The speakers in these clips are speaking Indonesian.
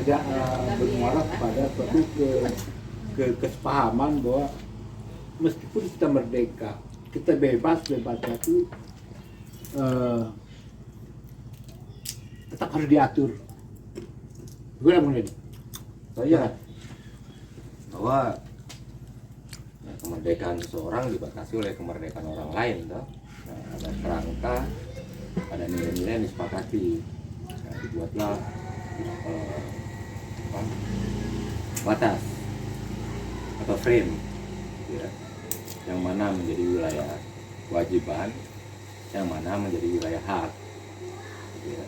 mengajak bermuara kepada suatu kesepahaman bahwa meskipun kita merdeka, kita bebasnya itu tetap harus diatur. Gue mau nih. Saya bahwa ya, kemerdekaan seseorang dibatasi oleh kemerdekaan orang lain, toh. Nah, ada kerangka, ada nilai-nilai yang disepakati. Nah, dibuatlah batas atau frame, gitu ya, yang mana menjadi wilayah kewajiban, yang mana menjadi wilayah hak, gitu ya.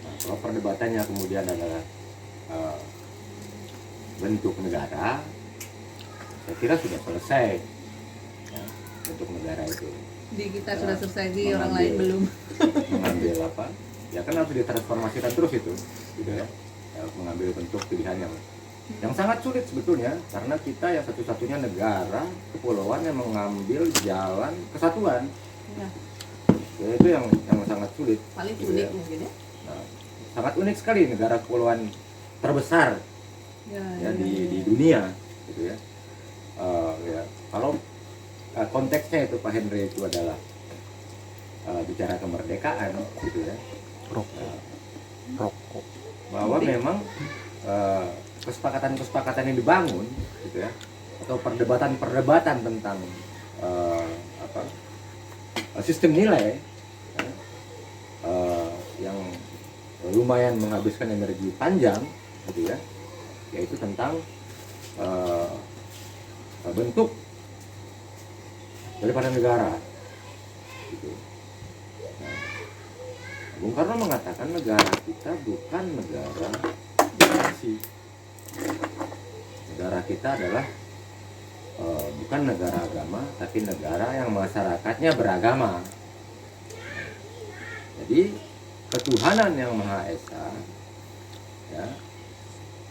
Nah, kalau perdebatannya kemudian adalah bentuk negara, saya kira sudah selesai ya, bentuk negara itu. Di kita sudah selesai, di orang lain belum. Mengambil apa? Ya kan harus ditransformasikan terus itu, gitu ya. Ya, mengambil bentuk pilihan yang sangat sulit sebetulnya, karena kita yang satu-satunya negara kepulauan yang mengambil jalan kesatuan. Ya, Ya, itu yang sangat sulit. paling gitu unik ya. mungkin ya. Nah, sangat unik sekali negara kepulauan terbesar ya di dunia, gitu ya. Ya kalau konteksnya itu Pak Henry itu adalah bicara kemerdekaan, gitu ya. Rokok. Bahwa memang kesepakatan-kesepakatan yang dibangun, gitu ya, atau perdebatan-perdebatan tentang sistem nilai ya, yang lumayan menghabiskan energi panjang, gitu ya, yaitu tentang bentuk daripada negara, gitu. Nah, Bung Karno mengatakan negara kita bukan negara demokrasi. Negara kita adalah bukan negara agama, tapi negara yang masyarakatnya beragama. Jadi ketuhanan yang Maha Esa, ya,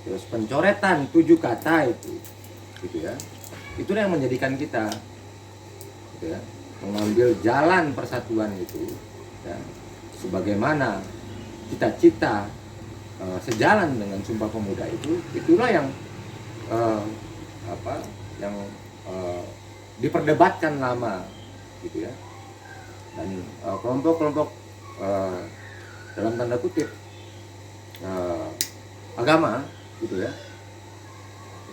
terus pencoretan 7 kata itu, gitu ya, itulah yang menjadikan kita, gitu ya, mengambil jalan persatuan itu, ya, sebagaimana cita-cita sejalan dengan Sumpah Pemuda itu, itulah yang yang diperdebatkan lama, gitu ya, dan kelompok-kelompok dalam tanda kutip agama, gitu ya,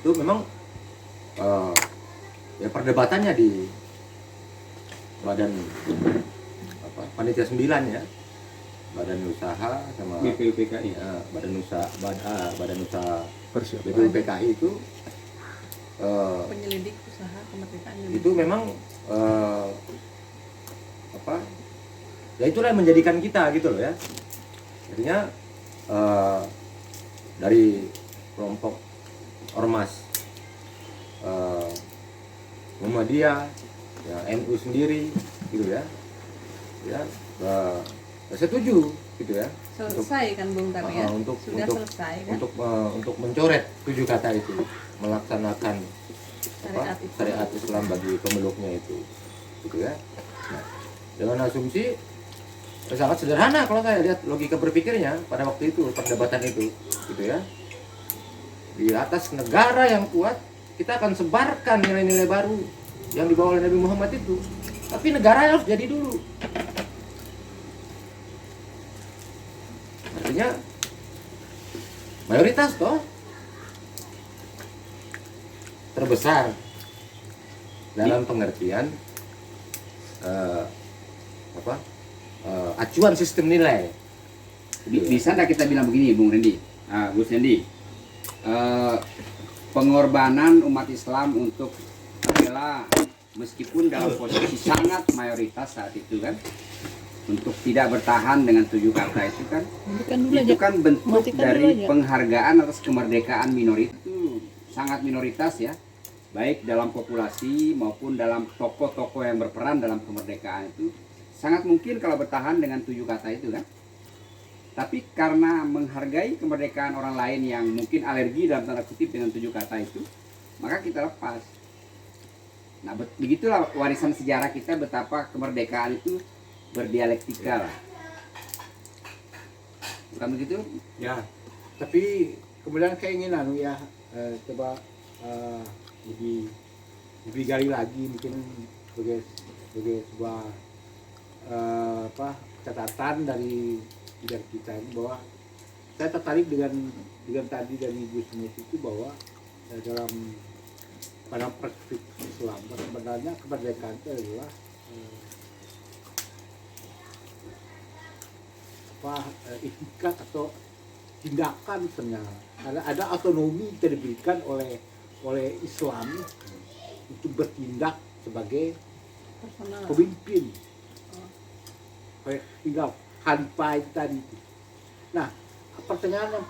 itu memang ya perdebatannya di badan panitia 9 ya, badan usaha sama BPUPKI, badan usaha Persiapan. BPUPKI itu Penyelidik usaha kemerdekaan itu memang ya itulah yang menjadikan kita, gitu loh ya. Artinya dari kelompok ormas Muhammadiyah, ya, NU sendiri, gitu ya, setuju, gitu ya, selesai kan Bung Tar ya, untuk selesai kan untuk mencoret 7 kata itu, melaksanakan syariat Islam bagi pemeluknya itu, gitu ya. Nah, dengan asumsi sangat sederhana kalau saya lihat logika berpikirnya pada waktu itu, perdebatan itu, gitu ya. Di atas negara yang kuat, kita akan sebarkan nilai-nilai baru yang dibawa oleh Nabi Muhammad itu. Tapi negara harus jadi dulu. Artinya mayoritas toh terbesar dalam pengertian acuan sistem nilai. Bisa nggak kita bilang begini, Bung Rendi, Gus Rendi, pengorbanan umat Islam untuk adalah meskipun dalam posisi sangat mayoritas saat itu kan, untuk tidak bertahan dengan 7 kata itu kan, itu kan bentuk dari penghargaan atas kemerdekaan minoritas, itu sangat minoritas ya, baik dalam populasi maupun dalam tokoh-tokoh yang berperan dalam kemerdekaan itu sangat mungkin kalau bertahan dengan 7 kata itu kan. Tapi karena menghargai kemerdekaan orang lain yang mungkin alergi dalam tanda kutip dengan 7 kata itu, maka kita lepas. Nah, begitulah warisan sejarah kita, betapa kemerdekaan itu berdialektika lah. Bukan begitu? Ya, tapi kemudian keinginan ya, coba lebih gali lagi mungkin sebagai sebuah catatan dari kita ini, bahwa saya tertarik dengan tadi dari Gus Mus itu, bahwa dalam pada perspektif Islam sebenarnya kemerdekaan itu adalah itikat atau tindakan sebenarnya. Ada otonomi yang diberikan oleh Islam untuk bertindak sebagai Personal. pemimpin, tinggal khalifah itu tadi itu. Nah, pertanyaan yang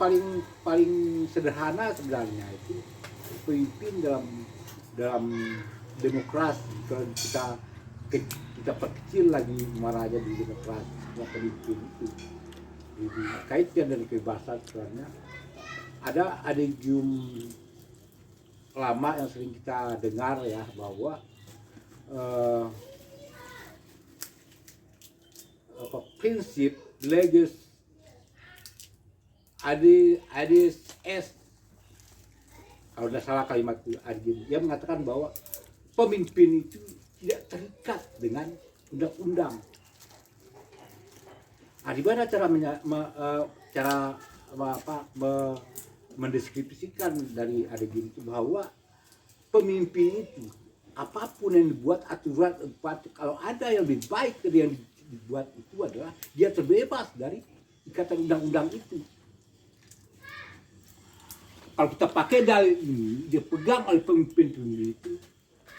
paling sederhana sebenarnya itu, pemimpin dalam demokrasi, kalau kita perkecil lagi marahnya di demokrasi, semua pemimpin itu dikaitkan dari kebebasan. Sebenarnya ada adigium lama yang sering kita dengar ya, bahwa prinsip legis adis es, kalau tidak salah kalimat itu, dia mengatakan bahwa pemimpin itu tidak terikat dengan undang-undang. Di mana cara mendeskripsikan dari adigium itu, bahwa pemimpin itu apapun yang dibuat aturan, kalau ada yang lebih baik dari yang dibuat itu, adalah dia terbebas dari ikatan undang-undang itu. Kalau kita pakai dalil ini, dia pegang oleh pemimpin itu,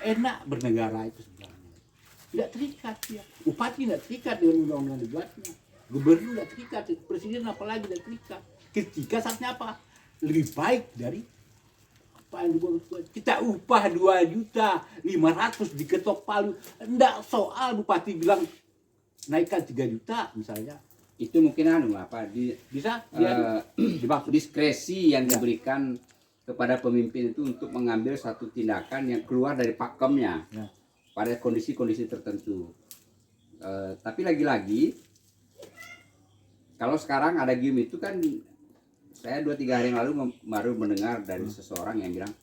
enak bernegara itu sebenarnya. Tidak terikat ya. Bupati tidak terikat dengan undang-undang dibuatnya. Gubernur tidak terikat, presiden apalagi tidak terikat. Ketika saatnya apa? Lebih baik dari apa yang dibuat. Kita upah 2.500.000 diketok Palu. Tidak soal bupati bilang naikkan 3 juta misalnya. Itu mungkin Bisa diskresi yang diberikan kepada pemimpin itu untuk mengambil satu tindakan yang keluar dari pakemnya pada kondisi-kondisi tertentu. Tapi lagi-lagi, kalau sekarang ada game itu kan, saya 2-3 hari yang lalu baru mendengar dari seseorang yang bilang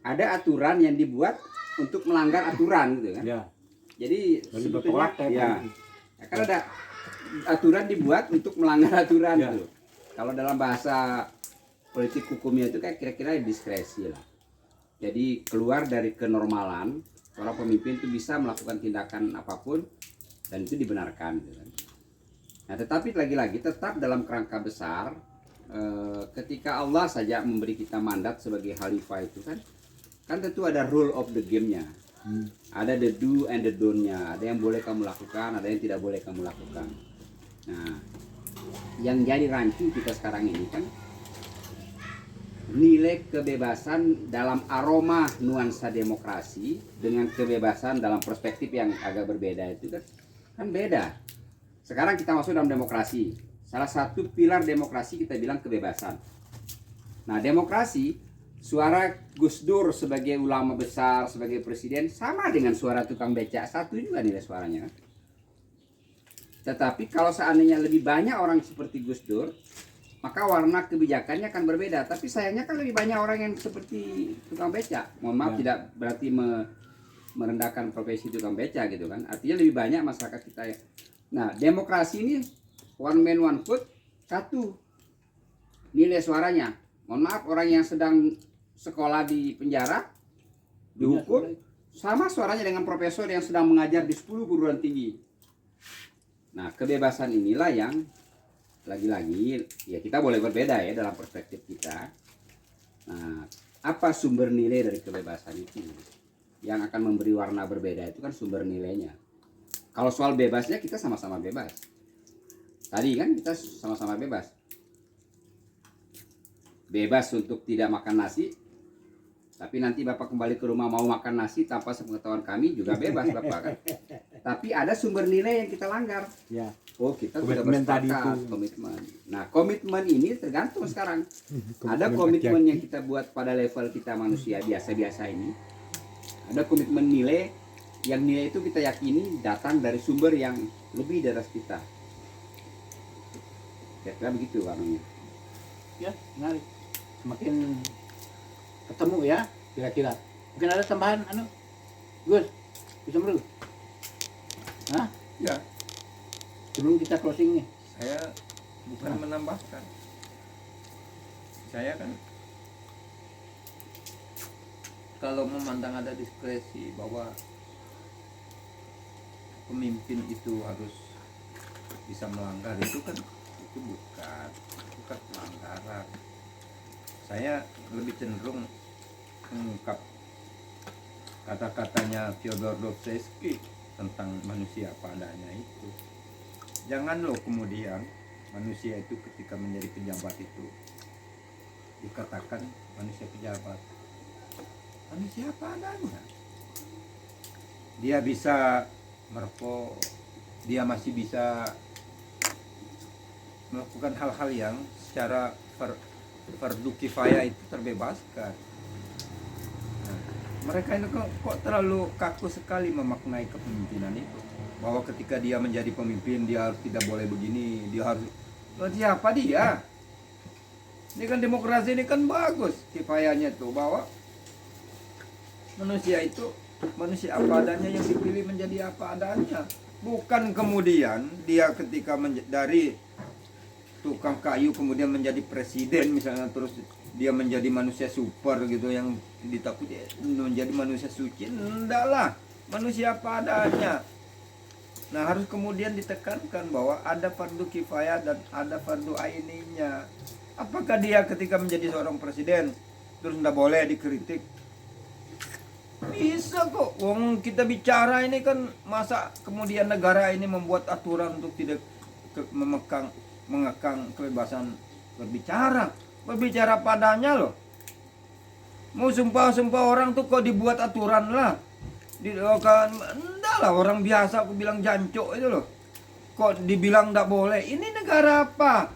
ada aturan yang dibuat untuk melanggar aturan gitu kan. Ya. Jadi sebetulnya ya, kan ada aturan dibuat untuk melanggar aturan ya. gitu. Kalau dalam bahasa politik hukumnya itu kayak kira-kira diskresi lah. Jadi keluar dari kenormalan, seorang pemimpin itu bisa melakukan tindakan apapun dan itu dibenarkan gitu kan. Nah, tetapi lagi-lagi tetap dalam kerangka besar, ketika Allah saja memberi kita mandat sebagai khalifah itu kan tentu ada rule of the game-nya. Ada the do and the don't-nya, ada yang boleh kamu lakukan, ada yang tidak boleh kamu lakukan. Nah, yang jadi rancu kita sekarang ini kan nilai kebebasan dalam aroma nuansa demokrasi dengan kebebasan dalam perspektif yang agak berbeda itu kan beda. Sekarang kita masuk dalam demokrasi. Salah satu pilar demokrasi kita bilang kebebasan. Nah, demokrasi, suara Gus Dur sebagai ulama besar, sebagai presiden sama dengan suara tukang becak, satu juga nilai suaranya kan. Tetapi kalau seandainya lebih banyak orang seperti Gus Dur, maka warna kebijakannya akan berbeda. Tapi sayangnya kan lebih banyak orang yang seperti tukang becak. Mohon maaf, tidak berarti merendahkan profesi tukang becak gitu kan. Artinya lebih banyak masyarakat kita ya. Nah, demokrasi ini one man one vote, satu nilai suaranya. Mohon maaf, orang yang sedang sekolah di penjara dihukum sama suaranya dengan profesor yang sedang mengajar di 10 perguruan tinggi. Nah, kebebasan inilah yang lagi-lagi ya kita boleh berbeda ya dalam perspektif kita. Nah, apa sumber nilai dari kebebasan itu? Yang akan memberi warna berbeda itu kan sumber nilainya. Kalau soal bebasnya kita sama-sama bebas. Tadi kan kita sama-sama bebas. Bebas untuk tidak makan nasi. Tapi nanti Bapak kembali ke rumah mau makan nasi tanpa sepengetahuan kami juga bebas Bapak kan. Tapi ada sumber nilai yang kita langgar. Ya. Oh, kita sudah Komitmen tadi bersepakat, itu. komitmen. Nah, komitmen ini tergantung sekarang. Ada komitmen yang kita buat pada level kita manusia biasa-biasa ini. Ada komitmen nilai, yang nilai itu kita yakini datang dari sumber yang lebih dari kita. Kira-kira begitu warnanya. Ya, menarik. semakin ketemu ya kira-kira. Mungkin ada tambahan Gus, bisa menurut? Hah? Ya, Sebelum kita closing nih. saya bukan menambahkan. Saya kan kalau memandang ada diskresi bahwa pemimpin itu harus bisa melanggar, itu kan itu bukan pelanggaran. Saya lebih cenderung mengungkap kata-katanya Fyodor Dostoevsky tentang manusia padanya itu. Jangan loh kemudian manusia itu ketika menjadi pejabat itu dikatakan manusia pejabat. Manusia padanya. Dia bisa merokok, dia masih bisa melakukan hal-hal yang secara fardu kifayah itu terbebaskan. Nah, mereka ini kok terlalu kaku sekali memaknai kepemimpinan itu, bahwa ketika dia menjadi pemimpin dia harus tidak boleh begini, dia harus siapa dia? Ini kan demokrasi ini kan bagus kifayahnya tuh, bahwa manusia itu manusia apa adanya yang dipilih menjadi apa adanya, bukan kemudian dia ketika dari tukang kayu kemudian menjadi presiden misalnya, terus dia menjadi manusia super gitu yang ditakuti menjadi manusia suci. Enggak lah, manusia apa adanya. Nah, harus kemudian ditekankan bahwa ada fardu kifayah dan ada fardu aininya. Apakah dia ketika menjadi seorang presiden terus enggak boleh dikritik? Bisa kok, wong kita bicara ini kan, masa kemudian negara ini membuat aturan untuk tidak mengekang kebebasan berbicara padanya loh. Mau sumpah orang tuh kok dibuat aturan lah. Enggak lah, orang biasa aku bilang jancok itu loh. Kok dibilang enggak boleh? Ini negara apa?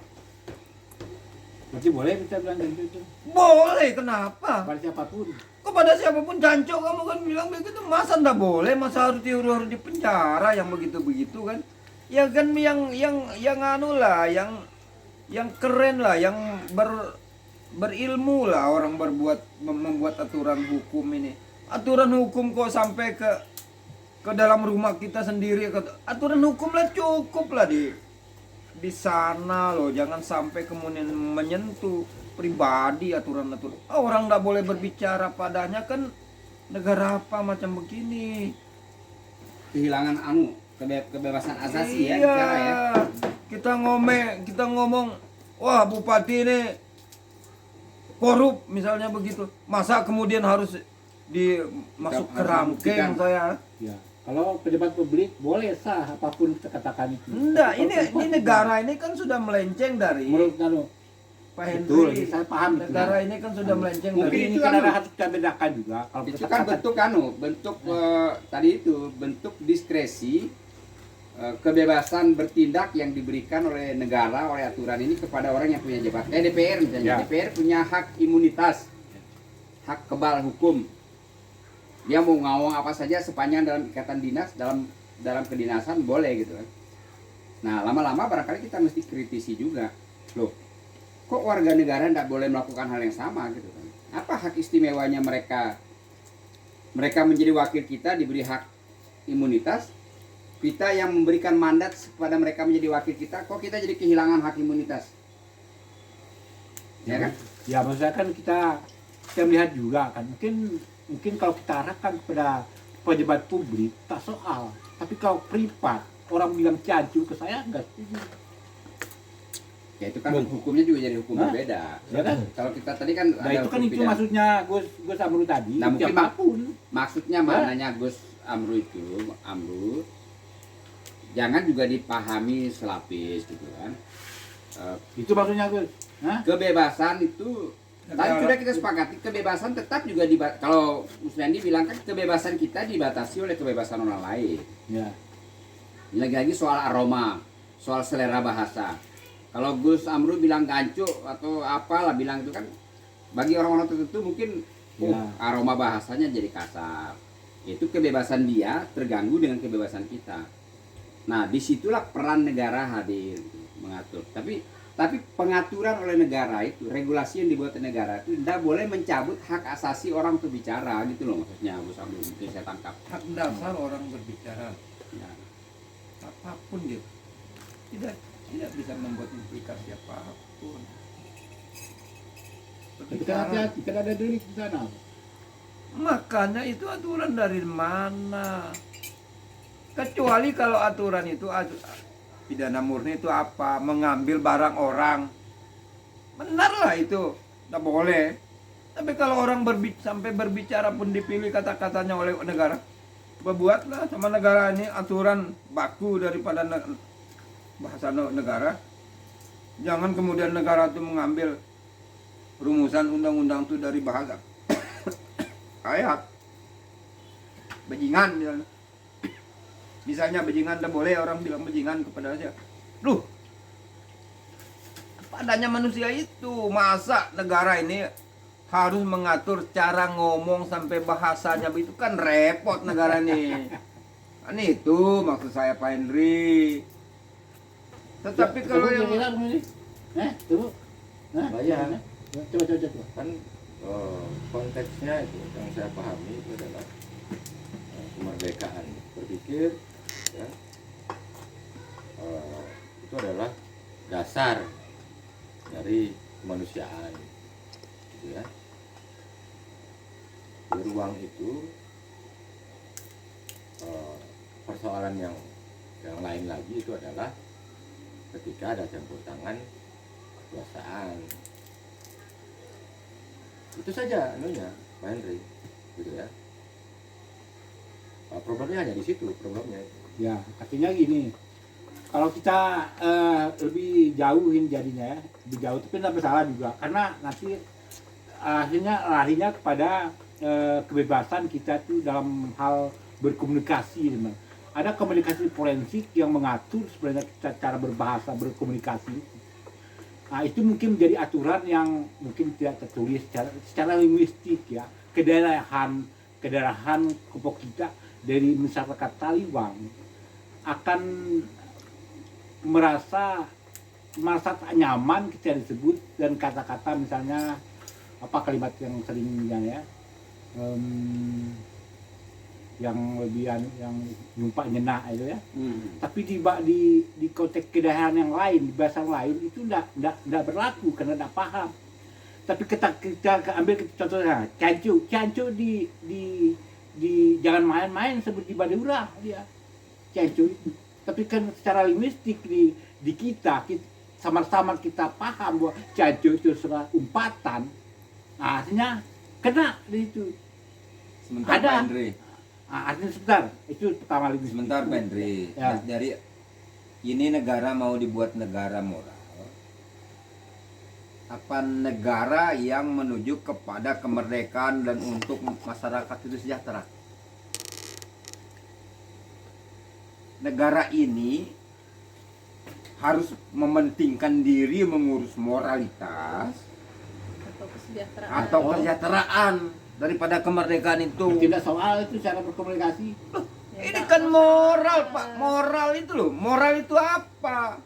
Berarti boleh kita bilang gitu itu. Boleh, kenapa? Pada siapapun. Kepada siapapun jancok kamu kan bilang begitu, masa ndak boleh, masa harus harus dipenjara yang begitu kan? Ya kan yang anu lah, yang keren lah, yang berilmu lah orang membuat aturan hukum ini. Aturan hukum kok sampai ke dalam rumah kita sendiri, aturan hukum lah cukup lah di sana loh, jangan sampai kemudian menyentuh pribadi aturan-aturan. Orang nggak boleh berbicara padanya, kan negara apa macam begini? Kehilangan kebebasan asasi ya, iya, bicara ya. kita ngomong, wah bupati ini korup misalnya begitu. Masa kemudian harus masuk ke rangkeng saya? Ya. Kalau pejabat publik boleh sah apapun kita katakan itu. Enggak, ini negara ini kan sudah melenceng dari Menurut Pak betul, Henry. saya paham itu. Negara ini kan sudah melenceng Mungkin dari Ini itu kan anu. harus kita bedakan juga. Kalau Itu kita kan katakan- bentuk tadi itu bentuk diskresi, kebebasan bertindak yang diberikan oleh negara, oleh aturan ini kepada orang yang punya jabatan. DPR misalnya, Ya. DPR punya hak imunitas, hak kebal hukum. Dia mau ngawang apa saja sepanjang dalam ikatan dinas, dalam kedinasan boleh gitu kan. Nah, lama-lama barangkali kita mesti kritisi juga. Loh, kok warga negara tidak boleh melakukan hal yang sama gitu kan? Apa hak istimewanya mereka menjadi wakil kita, diberi hak imunitas, kita yang memberikan mandat kepada mereka menjadi wakil kita, kok kita jadi kehilangan hak imunitas? Ya kan? Ya maksudnya kan kita melihat juga kan, mungkin kalau kita arahkan kepada pejabat publik tak soal, tapi kalau privat orang bilang cancu ke saya enggak setuju. Ya itu kan hukumnya juga jadi hukum Hah? berbeda. Ya kan? Kalau kita tadi kan Nah itu kan hukum itu pidana. maksudnya Gus Amru tadi. Nah, mungkin siapapun. Maksudnya maknanya Gus Amru itu, jangan juga dipahami selapis gitu kan. Itu maksudnya Gus. Hah? Kebebasan itu tadi sudah kita sepakati, kebebasan tetap juga kalau Musliandi bilang kan kebebasan kita dibatasi oleh kebebasan orang lain. Ya. Lagi-lagi soal aroma, soal selera bahasa. Kalau Gus Amru bilang gancu atau apalah bilang itu kan bagi orang-orang tertentu mungkin Ya. aroma bahasanya jadi kasar. Itu kebebasan dia terganggu dengan kebebasan kita. Nah, disitulah peran negara hadir mengatur. Tapi Tapi pengaturan oleh negara itu, regulasi yang dibuat oleh negara itu tidak boleh mencabut hak asasi orang untuk bicara gitu loh maksudnya, Bu Sambil, mungkin saya tangkap. Hak dasar orang berbicara, Ya. apapun dia, tidak bisa membuat implikasi apapun. Tapi kan hati-hati, kan ada delik di sana. Makanya itu aturan dari mana? Kecuali kalau aturan itu pidana murni itu apa? Mengambil barang orang. Benar lah itu, tidak boleh. Tapi kalau orang sampai berbicara pun dipilih kata-katanya oleh negara, berbuatlah sama negara ini aturan baku daripada bahasa negara. Jangan kemudian negara itu mengambil rumusan undang-undang itu dari bahasa ayat. Bajingan misalnya bajingan tidak boleh orang bilang bajingan kepada saya. Loh, padanya manusia itu masa negara ini harus mengatur cara ngomong sampai bahasanya begitu, kan repot negara ini. Kan itu maksud saya Pak Henry. Tetapi kalau yang Tuh. Bayang. Coba. Kan konteksnya itu yang saya pahami itu adalah kemerdekaan berpikir, ya, itu adalah dasar dari kemanusiaan, gitu ya. Di ruang itu persoalan yang lain lagi itu adalah ketika ada campur tangan kekuasaan. Itu saja anunya, Pak Henry, gitu ya. Problemnya hanya di situ, problemnya. Ya, artinya gini. Kalau kita lebih jauhin jadinya, lebih jauh tapi tidak salah juga, karena nanti akhirnya larinya kepada kebebasan kita tuh dalam hal berkomunikasi, teman. Ada komunikasi forensik yang mengatur sebenarnya kita cara berbahasa, berkomunikasi. Nah, itu mungkin menjadi aturan yang mungkin tidak tertulis secara linguistik, ya. Kedaerahan kelompok kita dari masyarakat Taliban akan merasa tak nyaman ketika disebut dan kata-kata misalnya apa kalimat yang seringnya ya, yang lebih yang nyumpak nyenak itu ya. Tapi di konteks kedaerahan yang lain, di bahasa lain itu enggak berlaku karena enggak paham. Tapi kita ambil contohnya cancu di jangan main-main sebut di Madura dia cancu itu. Tapi kan secara linguistik di kita sama-sama kita paham bahwa cancu itu adalah umpatan. Nah, artinya kena di itu. sebentar Ada. Pak Henry. Artinya sebentar, itu pertama linguistik. Sebentar Pak Henry. Ya. Dari ini negara mau dibuat negara moral. Apa negara yang menuju kepada kemerdekaan dan untuk masyarakat itu sejahtera? Negara ini harus mementingkan diri mengurus moralitas Atau kesejahteraan. atau kesejahteraan daripada kemerdekaan itu. Tidak soal itu cara berkomunikasi. Ini kan moral Pak, moral itu loh. Moral itu apa?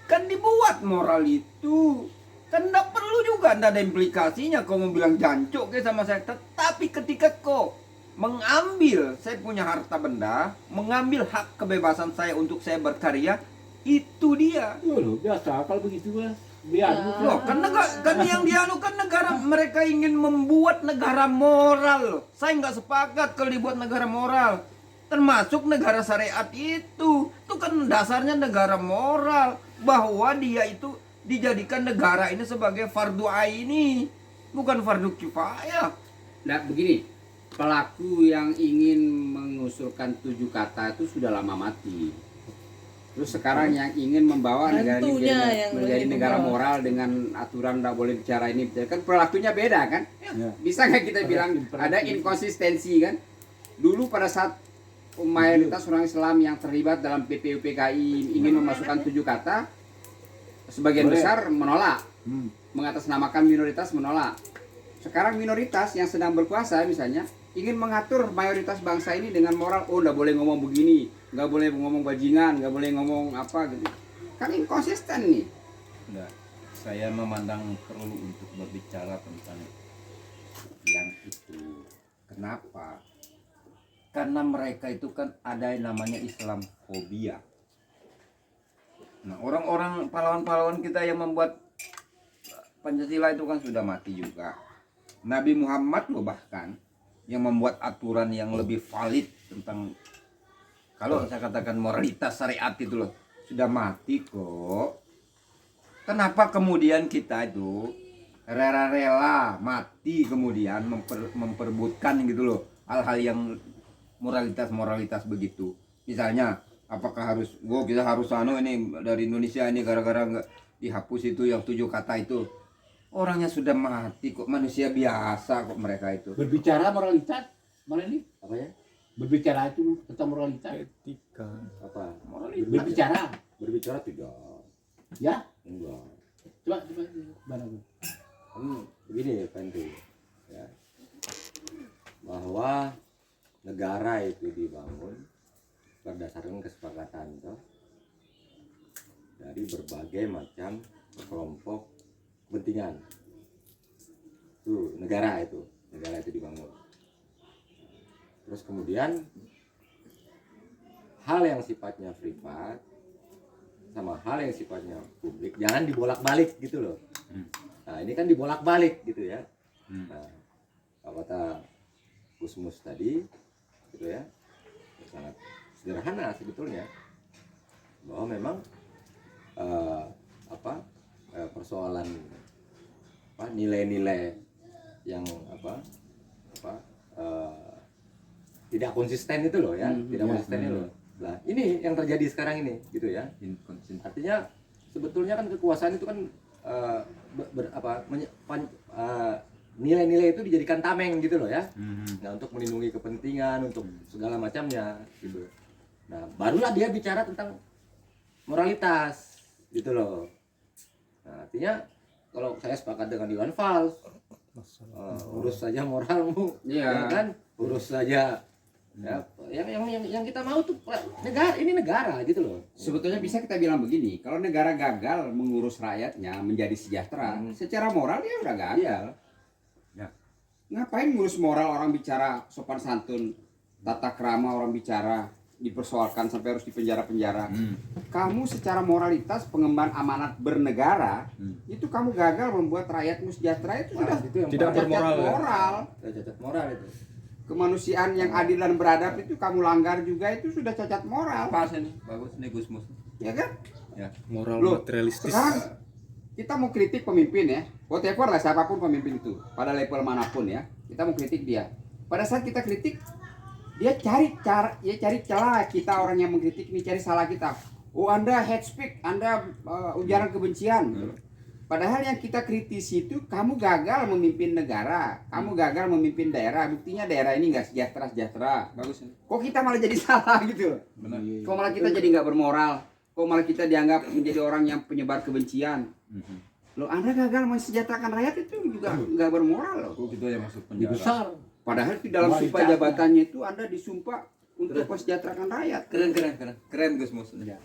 Kan dibuat moral itu. Kan enggak perlu juga, enggak ada implikasinya kau mau bilang jancuk ke sama saya. Tetapi ketika kau mengambil saya punya harta benda, mengambil hak kebebasan saya untuk saya berkarya, itu dia. Loh, biasa kalau begitu Mas. Biar Loh, kan yang dianu kan negara mereka ingin membuat negara moral loh. Saya nggak sepakat kalau dibuat negara moral. Termasuk negara syariat itu kan dasarnya negara moral, bahwa dia itu dijadikan negara ini sebagai fardu aini, bukan fardu kifayah. Nah begini, pelaku yang ingin mengusulkan 7 kata itu sudah lama mati. Terus sekarang yang ingin membawa negara ini Hantunya yang menjadi ingin negara membawa. moral dengan aturan tidak boleh bicara ini, kan pelakunya beda kan? Ya. Bisa nggak kita bilang ada inkonsistensi kan? Dulu pada saat mayoritas orang Islam yang terlibat dalam PPUPKI ingin memasukkan 7 kata, sebagian Boleh. besar menolak, mengatasnamakan minoritas menolak. Sekarang minoritas yang sedang berkuasa misalnya ingin mengatur mayoritas bangsa ini dengan moral, oh nggak boleh ngomong begini, nggak boleh ngomong bajingan, nggak boleh ngomong apa gitu. Kan inkonsisten nih. Nah, saya memandang perlu untuk berbicara tentang yang itu. Kenapa? Karena mereka itu kan ada yang namanya Islamfobia. Nah, orang-orang pahlawan-pahlawan kita yang membuat Pancasila itu kan sudah mati juga. Nabi Muhammad loh bahkan yang membuat aturan yang lebih valid tentang, kalau saya katakan moralitas syariat itu loh, sudah mati kok. Kenapa kemudian kita itu rela-rela mati kemudian memperebutkan gitu loh hal-hal yang moralitas begitu. Misalnya apakah harus kita harus ini dari Indonesia ini gara-gara nggak dihapus itu yang 7 kata itu. Orangnya sudah mati kok, manusia biasa kok mereka itu. Berbicara moralitas, mana ini? Apa ya? Berbicara itu tentang moralitas. Etika. Apa? Moralitas. Berbicara tidak. Ya, Enggak. coba mana Bu? Begini Pak Ente, ya, bahwa negara itu dibangun berdasarkan kesepakatan toh, dari berbagai macam kelompok kepentingan. Itu negara itu dibangun. Terus kemudian hal yang sifatnya privat sama hal yang sifatnya publik jangan dibolak-balik gitu loh. Nah ini kan dibolak-balik gitu ya. Nah, apa kata Gusmus tadi gitu ya, sangat sederhana sebetulnya, bahwa memang persoalan nilai-nilai yang tidak konsisten itu loh ya, tidak konsisten itu loh. Nah ini yang terjadi sekarang ini gitu ya. Artinya sebetulnya kan kekuasaan itu kan nilai-nilai itu dijadikan tameng gitu loh ya. Nah untuk melindungi kepentingan, untuk segala macamnya gitu. Nah barulah dia bicara tentang moralitas gitu loh. Nah artinya kalau saya sepakat dengan Iwan Fals, urus saja moralmu, ya kan, urus saja ya, yang kita mau tuh negara gitu loh. Sebetulnya bisa kita bilang begini, kalau negara gagal mengurus rakyatnya menjadi sejahtera, secara moral dia udah gagal. Ya. Ngapain ngurus moral, orang bicara sopan santun, tata krama orang bicara dipersoalkan sampai harus dipenjara-penjara. Kamu secara moralitas pengemban amanat bernegara, itu kamu gagal membuat rakyatmu sejahtera, itu sudah Tidak bermoral. Cacat moral itu. Kemanusiaan yang adil dan beradab itu kamu langgar juga, itu sudah cacat moral. Pas ini, bagus nih Gusmus. Ya kan? Ya. Moral Loh, materialistis. sekarang kita mau kritik pemimpin ya, whatever lah siapapun pemimpin itu, pada level manapun ya, kita mau kritik dia. Pada saat kita kritik, dia cari celah kita, orang yang mengkritik ini cari salah kita. Oh Anda hate speech, Anda ujaran kebencian. Padahal yang kita kritisi itu kamu gagal memimpin negara, kamu gagal memimpin daerah, buktinya daerah ini nggak sejahtera. Bagus ini. Kok kita malah jadi salah gitu? Benar. Kok malah kita jadi nggak bermoral? Kok malah kita dianggap menjadi orang yang penyebar kebencian? Loh Anda gagal mensejahterakan rakyat itu juga nggak bermoral loh. Kok kita yang masuk Di penjara? besar. Padahal di dalam sumpah jabatannya itu Anda disumpah untuk mensejahterakan rakyat. Keren Gusmus. Nah,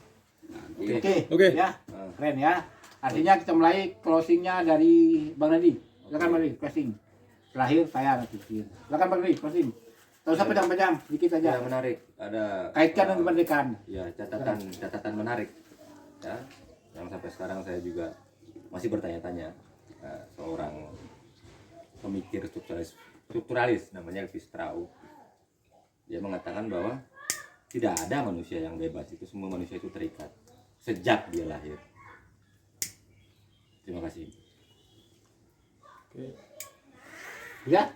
Oke. Ya, keren ya. Artinya kita mulai closingnya dari Bang Nadi. Silakan Bang Nadi, closing. Terakhir saya nanti. Silakan Bang Nadi, closing. Tak usah panjang-panjang, dikit aja. Ya menarik. Ada Kaitkan dengan kemerdekaan. ya catatan menarik ya, yang sampai sekarang saya juga masih bertanya-tanya. Seorang pemikir strukturalis namanya Levi Strauss, dia mengatakan bahwa tidak ada manusia yang bebas, itu semua manusia itu terikat sejak dia lahir. Terima kasih. Oke. Ya?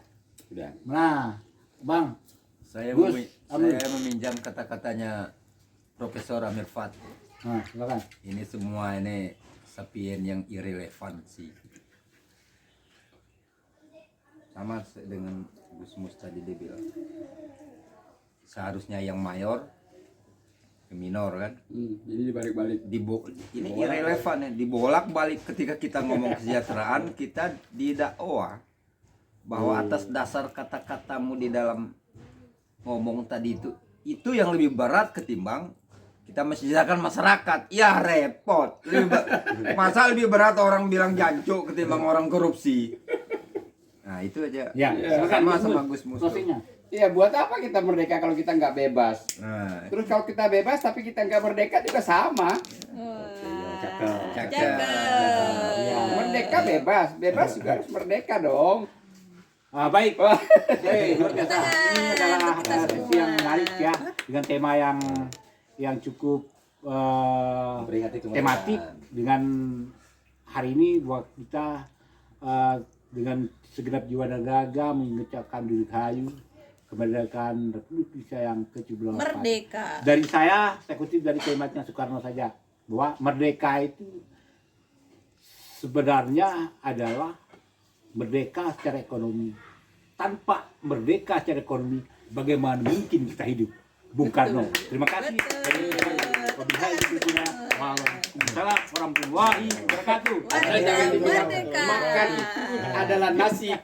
Sudah. Nah, Bang. Saya Gus, meminjam kata-katanya Profesor Amir Fat. Nah, silakan. Ini semua ini sapien yang irrelevan sih. Sama dengan Gusmus tadi dia bilang. Seharusnya yang mayor ke minor kan. Jadi dibalik-balik. Ini irrelevan ya, dibolak-balik ketika kita ngomong kesejahteraan, kita didakwa bahwa atas dasar kata-katamu di dalam ngomong tadi itu yang lebih berat ketimbang kita mensejahterakan masyarakat, ya repot. Masa lebih berat orang bilang jancuk ketimbang orang korupsi. Nah itu aja. Ya, Sama Gus Mus. closingnya. Iya, buat apa kita merdeka kalau kita nggak bebas? Nah, Terus kalau kita bebas tapi kita nggak merdeka juga sama. cakep. Ya. Merdeka bebas, bebas juga harus merdeka dong. Baik. Wah, Luar biasa. Ini adalah sesi yang menarik ya dengan tema yang cukup Memperingati kemerdekaan. tematik dengan hari ini buat kita dengan segenap jiwa dan raga mengucapkan dirgahayu kemerdekaan Republik Indonesia yang ke-78. Merdeka. Dari saya kutip dari kalimatnya Soekarno saja bahwa merdeka itu sebenarnya adalah merdeka secara ekonomi. Tanpa merdeka secara ekonomi, bagaimana mungkin kita hidup? Bung Karno. Terima kasih. Waalaikumsalam warahmatullahi wabarakatuh. Merdeka. makan itu adalah nasi.